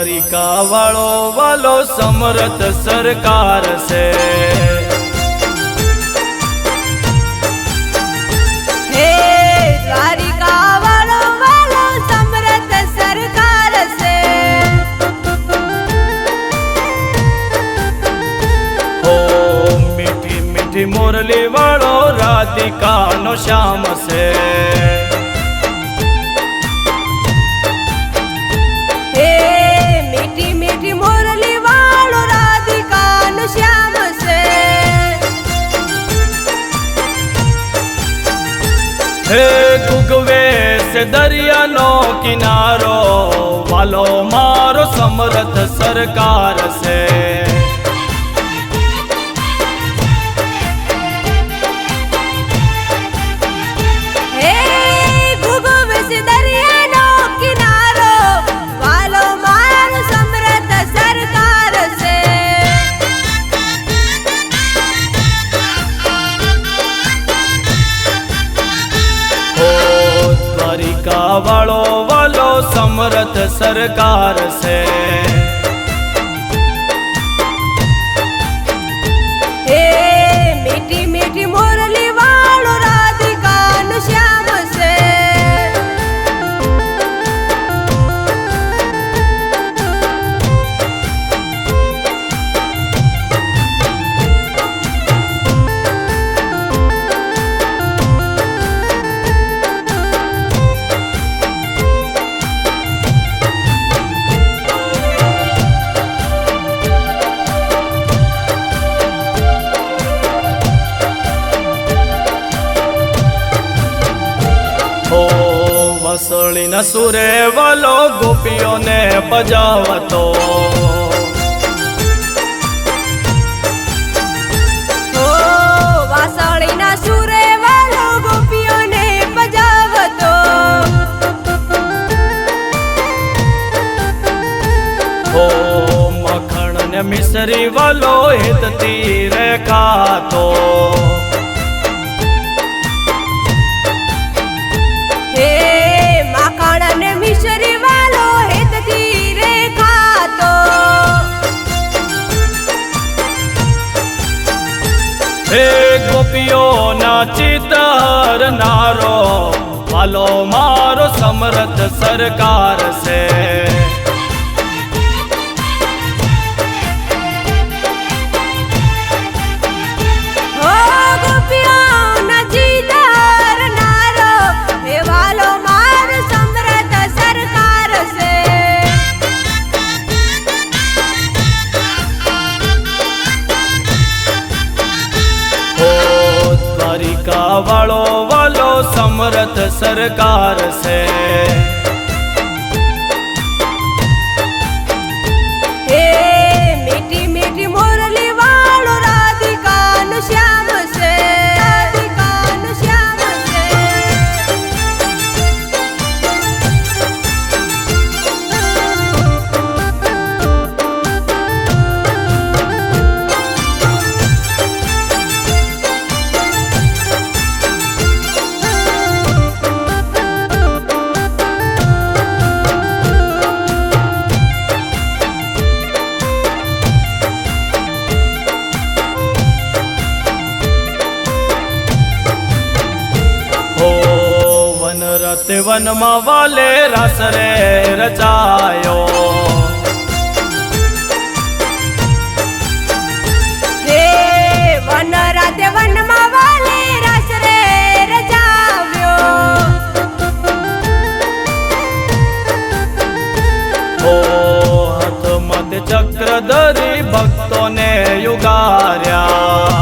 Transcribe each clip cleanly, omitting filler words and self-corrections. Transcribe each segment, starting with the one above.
દ્વારિકા વાળો વાલો સમરથ સરકાર છે। હે દ્વારિકા વાળો વાલો સમરથ સરકાર છે। ઓ મીઠી મીઠી મોરલી વાળો રાધિકાનો શ્યામ છે। હે ગુગવે સે દરિયાનો કિનારો વાલો મારો સમરથ સરકાર છે। હે ગુગવે સે દરિયાનો કિનારો વાલો મારો સમરથ સરકાર છે। દ્વારિકા વાળો વાલો સમરથ સરકાર છે। હે મીઠી મીઠી મોરલી વાળો રાધિકાનો શ્યામ છે। વસળીના સુરે વાલો ગોપીઓને બજાવતો। વાસળીના સુરે વાલો ગોપીઓને બજાવતો। ઓ મખણ ને મિસરી વાલો હિતથી રે ખાતો। મિશરી વાલો હેતથી રે ખાતો। હે ગોપીઓના ચિત્તહર નારો વાલો મારો સમરથ સરકાર છે। દ્વારિકા વાળો વાલો સમરથ સરકાર છે। હે મીઠી મીઠી મોરલી વાળો રાધિકાનો શ્યામ છે। રાધિકાનો શ્યામ છે। રતે વનમાં વાલે રસ રે રચાયો। હે વન રાતે વનમાં વાલે રસ રે રચાવ્યો। ઓ હાથમાં ચક્ર ધરી ભક્તોને યુગાર્યા।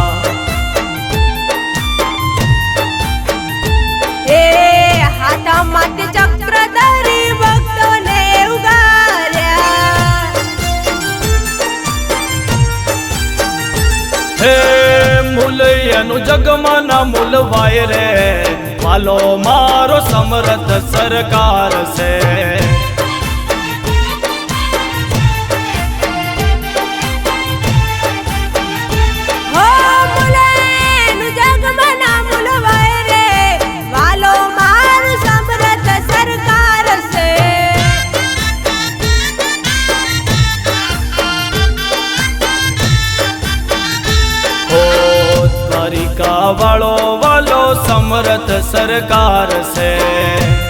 હાથમાં ચક્ર ધરી ભક્તોને ઉગાર્યા। હે મૂલયનું જગમાં ના મૂલવાય રે વાલો મારો સમરથ સરકાર છે। જોરદાર છે